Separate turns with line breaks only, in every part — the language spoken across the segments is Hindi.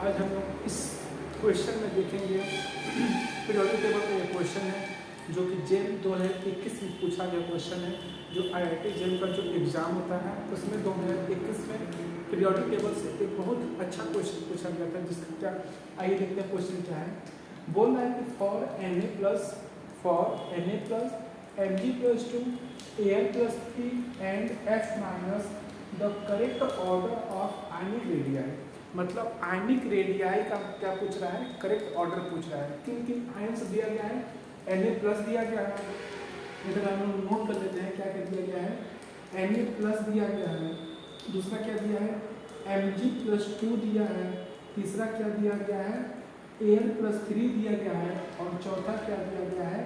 आज हम लोग इस क्वेश्चन में देखेंगे पीरियोडिक टेबल का ये क्वेश्चन है जो कि जेम 2021 में पूछा गया क्वेश्चन है। जो IIT जेम का जो एग्ज़ाम होता है उसमें 2021 में पीरियोडिक टेबल से एक बहुत अच्छा क्वेश्चन पूछा गया था, जिसका क्या आइए देखते हैं क्वेश्चन क्या है। बोल रहा है कि for Na plus Mg plus 2 Al plus 3 and F minus the correct order of ionic radii. मतलब आयनिक रेडियाई का क्या पूछ रहा है, करेक्ट ऑर्डर पूछ रहा है। किन किन आयन्स दिया गया है, Na प्लस दिया गया है, इधर हम लोग नोट कर लेते हैं क्या क्या दिया गया है। Na प्लस दिया गया है, दूसरा क्या दिया है Mg प्लस 2 दिया है, तीसरा क्या दिया गया है Al प्लस 3 दिया गया है, और चौथा क्या दिया गया है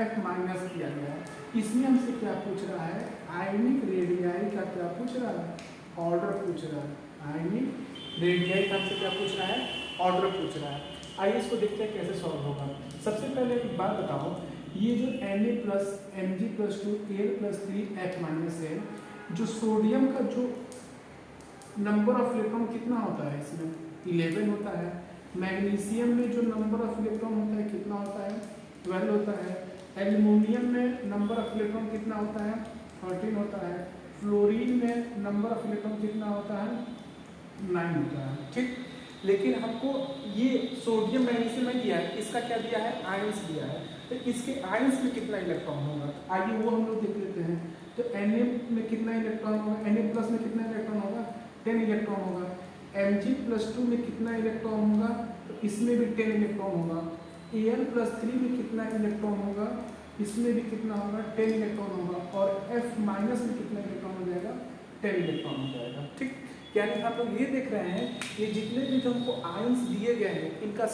F माइनस दिया गया है। इसमें हमसे क्या पूछ रहा है, आयनिक रेडियाई का क्या पूछ रहा है, ऑर्डर पूछ रहा है। आयनिक रेडियाई का हमसे क्या पूछ रहा है, ऑर्डर पूछ रहा है। आइए इसको देखते हैं कैसे सॉल्व होगा। सबसे पहले एक बात बताओ, ये जो Na plus Mg plus 2 Al plus 3 F minus है, जो सोडियम का जो नंबर ऑफ इलेक्ट्रॉन कितना होता है, इसमें 11 होता है। मैग्नीशियम में जो नंबर ऑफ इलेक्ट्रॉन होता है कितना होता है, 12 होता है। एल्युमिनियम में नंबर ऑफ इलेक्ट्रॉन कितना होता है, 13 होता है। फ्लोरीन में नंबर ऑफ इलेक्ट्रॉन कितना होता है, 9 होता है। ठीक, लेकिन हमको ये सोडियम मैग्नीशियम में दिया है, इसका क्या दिया है, आयंस दिया है। तो इसके आयंस में कितना इलेक्ट्रॉन होगा, आइए वो हम लोग देख लेते हैं। तो Na में कितना इलेक्ट्रॉन होगा, Na प्लस में कितना इलेक्ट्रॉन होगा, 10 इलेक्ट्रॉन होगा। Mg प्लस 2 में कितना इलेक्ट्रॉन होगा, तो इसमें भी 10 इलेक्ट्रॉन होगा। Al प्लस 3 में कितना इलेक्ट्रॉन होगा, इसमें भी कितना होगा, 10 इलेक्ट्रॉन होगा। और F माइनस में कितना इलेक्ट्रॉन हो जाएगा, 10 इलेक्ट्रॉन हो जाएगा। ठीक, यानी आप लोग ये देख रहे हैं ये जितने भी जो हमको आयंस दिए गए हैं इनका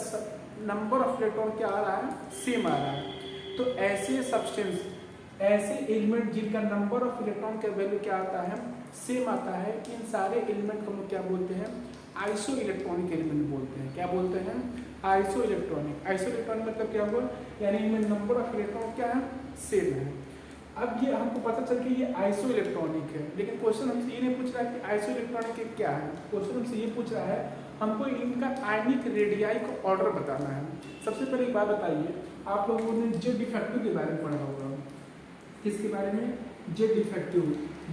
नंबर ऑफ इलेक्ट्रॉन क्या आ रहा है, सेम आ रहा है। तो ऐसे सब्सटेंस, ऐसे एलिमेंट जिनका नंबर ऑफ इलेक्ट्रॉन का वैल्यू क्या आता है, सेम आता है, इन सारे एलिमेंट को हम लोग क्या बोलते हैं, आइसो इलेक्ट्रॉनिक एलिमेंट बोलते हैं। क्या बोलते हैं, आइसो इलेक्ट्रॉनिक। आइसो इलेक्ट्रॉनिक मतलब क्या हुआ, यानी इनमें नंबर ऑफ इलेक्ट्रॉन क्या है, सेम है। अब ये हमको पता चल कि ये आइसो इलेक्ट्रॉनिक है, लेकिन क्वेश्चन हमसे ये नहीं पूछ रहा है कि आइसो इलेक्ट्रॉनिक क्या है। क्वेश्चन हमसे ये पूछ रहा है हमको इनका आयनिक रेडियाई को ऑर्डर बताना है। सबसे पहले एक बात बताइए, आप लोगों ने जेड इफेक्टिव के बारे में पढ़ा होगा। किसके बारे में, जेड इफेक्टिव।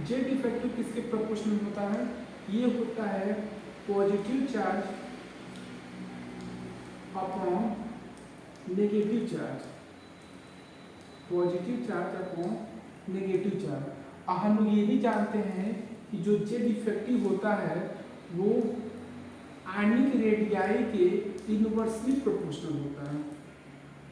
जेड इफेक्टिव किसके प्रोपोर्शनल होता है, ये होता है positive charge upon negative charge, positive charge upon negative charge. अब हम लोग ये भी जानते हैं कि जो जेड इफेक्टिव होता है वो आयनिक रेडियाई के इनवर्सली प्रोपोर्शनल होता है।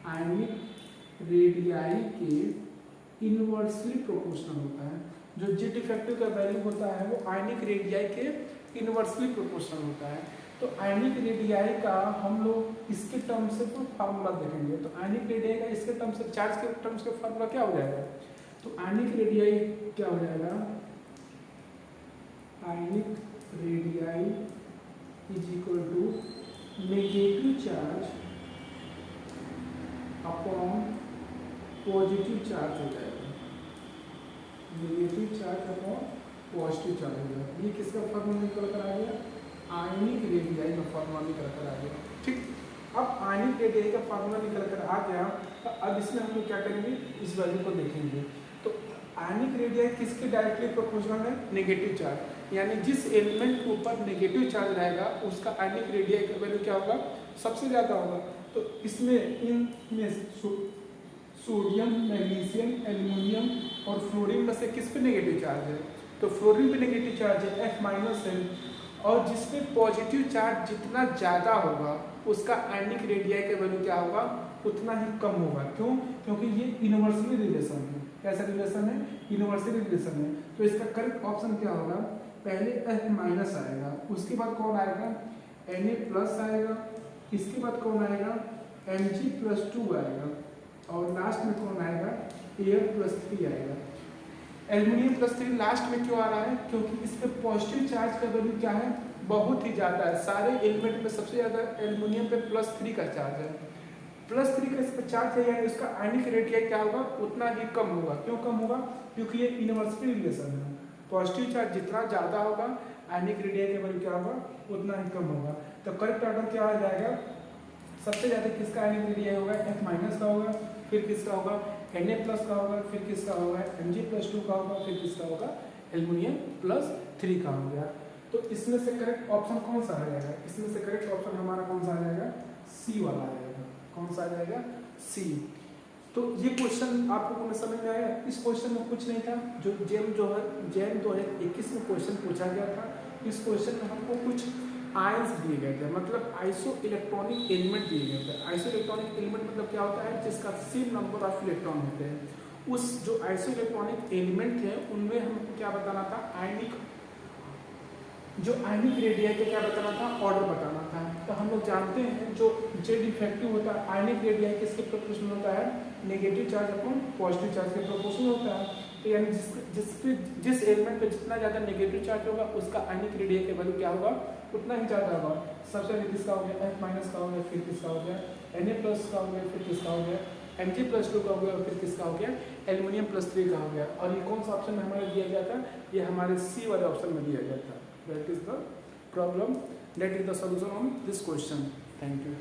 आयनिक रेडियाई के इनवर्सली प्रोपोर्शनल होता है। जो जेड इफेक्टिव का वैल्यू होता है वो आयनिक रेडियाई के इनवर्सली प्रोपोर्शनल होता है। तो आयनिक रेडियाई का हम लोग इसके टर्म से तो फार्मूला देखेंगे। तो आयनिक रेडियाई का इसके टर्म से, चार्ज के टर्म्स के फार्मूला क्या हो जाएगा, तो आयनिक रेडियाई क्या हो जाएगा, ionic radii is equal to negative charge upon positive charge हो जाएगा। Negative charge upon positive charge हो जाएगा। ये किसका फार्मूला निकल कर आ गया, आयनिक रेडियाई का फार्मूला निकल कर आ गया। ठीक, अब आयनिक रेडियाई का फार्मूला निकल कर आ गया, तो अब इसमें हम लोग क्या करेंगे, इस वैल्यू को देखेंगे। तो आयनिक रेडियाई किसके डायरेक्टली प्रोपोर्शनल है, नेगेटिव चार्ज। यानी जिस एलिमेंट के ऊपर नेगेटिव चार्ज रहेगा उसका आयनिक रेडियाई का वैल्यू क्या होगा, सबसे ज़्यादा होगा। तो इसमें इनमें सोडियम, मैग्नीशियम, एल्युमिनियम और फ्लोरीन में से किस पे नेगेटिव चार्ज है, तो फ्लोरीन पे नेगेटिव चार्ज है, F माइनस है। और जिसमें पॉजिटिव चार्ज जितना ज़्यादा होगा उसका आयनिक रेडियाई का वैल्यू क्या होगा, उतना ही कम होगा। क्यों, क्योंकि ये यूनिवर्सली रिलेशन है। कैसा रिलेशन है, यूनिवर्सली रिलेशन है। तो इसका करेक्ट ऑप्शन क्या होगा, पहले F माइनस आएगा, उसके बाद कौन आएगा, Na प्लस आएगा, इसके बाद कौन आएगा, Mg प्लस 2 आएगा, और लास्ट में कौन आएगा, Al प्लस 3 आएगा। एल्युमिनियम प्लस 3 लास्ट में क्यों आ रहा है, क्योंकि इस पर पॉजिटिव चार्ज का वैल्यू क्या है, बहुत ही ज़्यादा है। सारे एलिमेंट में सबसे ज़्यादा एल्युमिनियम पे +3 का चार्ज है। +3 का इस पर चार्ज है, यानी उसका आयनिक रेडियाई क्या होगा, उतना ही कम होगा। क्यों कम होगा, क्योंकि ये इनवर्सली रिलेशन है। पॉजिटिव चार्ज जितना ज़्यादा होगा आयनिक रेडियाई का वैल्यू क्या होगा, उतना ही कम होगा। तो करेक्ट ऑर्डर क्या हो जाएगा, सबसे ज़्यादा किसका आयनिक रेडियाई होगा, F माइनस का होगा, फिर किसका होगा, Na प्लस का होगा, फिर किसका होगा, Mg+2 का होगा, फिर किसका होगा, एल्युमिनियम+3 का हो गया। तो इसमें से करेक्ट ऑप्शन कौन सा आ जाएगा, इसमें से करेक्ट ऑप्शन हमारा कौन सा आ जाएगा, सी वाला आ जाएगा। कौन सा आ जाएगा, सी। तो ये क्वेश्चन आपको समझ में आया। इस क्वेश्चन में कुछ नहीं था, जो जेम 2021 में क्वेश्चन पूछा गया था। इस क्वेश्चन में हमको कुछ आयंस दिए गए थे, मतलब आइसो इलेक्ट्रॉनिक एलिमेंट दिए गए थे। आइसो इलेक्ट्रॉनिक एलिमेंट मतलब क्या होता है, जिसका सेम नंबर ऑफ इलेक्ट्रॉन होते हैं। उस जो आइसो इलेक्ट्रॉनिक एलिमेंट थे उनमें हमको क्या बताना था, आयनिक जो आयनिक रेडियाई का क्या बताना था, ऑर्डर बताना था। तो हम लोग जानते हैं जो जेड इफेक्टिव होता है, आयनिक रेडियाई किसके प्रोपोर्शनल होता है, negative charge upon positive charge के प्रोपोर्शनल होता है। तो यानी जिस एलिमेंट पे जितना ज़्यादा नेगेटिव चार्ज होगा उसका आयनिक रेडियाई का वैल्यू क्या होगा, उतना ही ज़्यादा होगा। सबसे पहले किसका हो गया, F माइनस का हो गया, फिर किसका हो गया, Na प्लस का हो गया, फिर किसका हो गया, Mg+2 का हो गया, फिर किसका हो गया, एल्युमिनियम+3 का हो गया। और ये कौन सा ऑप्शन में हमारे दिया गया था, ये हमारे सी वाले ऑप्शन में दिया गया था। That is the problem. That is the solution on this question. Thank you.